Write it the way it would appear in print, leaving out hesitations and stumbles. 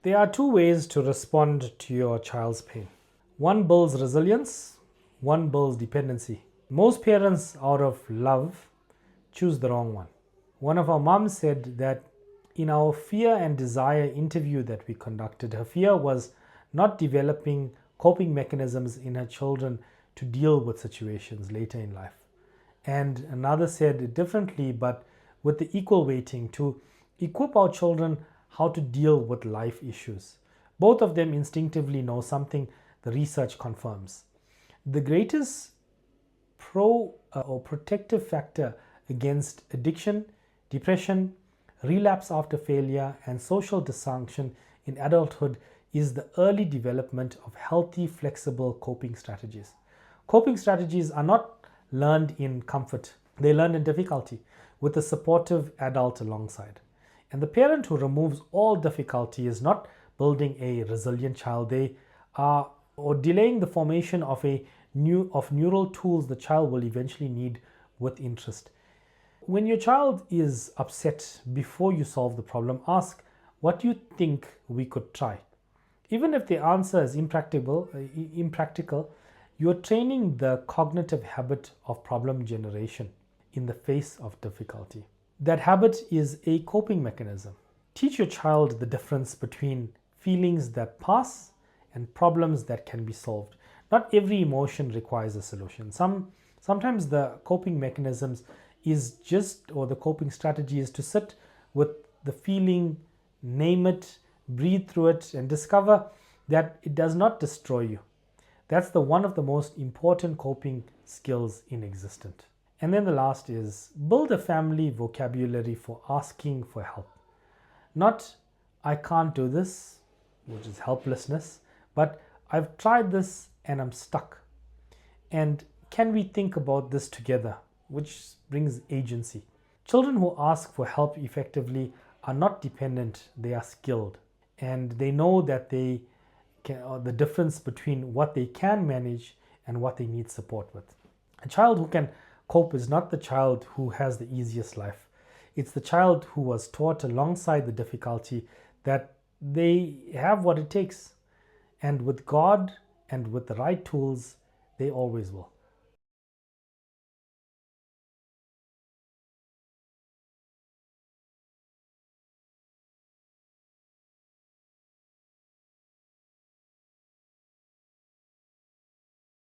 There are two ways to respond to your child's pain. One builds resilience, one builds dependency. Most parents, out of love, choose the wrong one. One of our moms said that in our fear and desire interview that we conducted, her fear was not developing coping mechanisms in her children to deal with situations later in life. And another said it differently, but with the equal weighting, to equip our children how to deal with life issues. Both of them instinctively know something the research confirms. The greatest or protective factor against addiction, depression, relapse after failure, and social dysfunction in adulthood is the early development of healthy, flexible coping strategies. Coping strategies are not learned in comfort, they learn in difficulty with a supportive adult alongside. And the parent who removes all difficulty is not building a resilient child. They are or delaying the formation of neural tools the child will eventually need with interest. When your child is upset, before you solve the problem, ask, what do you think we could try? Even if the answer is impractical, you're training the cognitive habit of problem generation in the face of difficulty. That habit is a coping mechanism. Teach your child the difference between feelings that pass and problems that can be solved. Not every emotion requires a solution. Sometimes the coping mechanisms is just, or the coping strategy is to sit with the feeling, name it, breathe through it, and discover that it does not destroy you. That's one of the most important coping skills in existence. And then the last is build a family vocabulary for asking for help. Not, I can't do this, which is helplessness, but I've tried this and I'm stuck. And can we think about this together, which brings agency. Children who ask for help effectively are not dependent, they are skilled. And they know that the difference between what they can manage and what they need support with. A child who can cope is not the child who has the easiest life. It's the child who was taught alongside the difficulty that they have what it takes. And with God and with the right tools, they always will.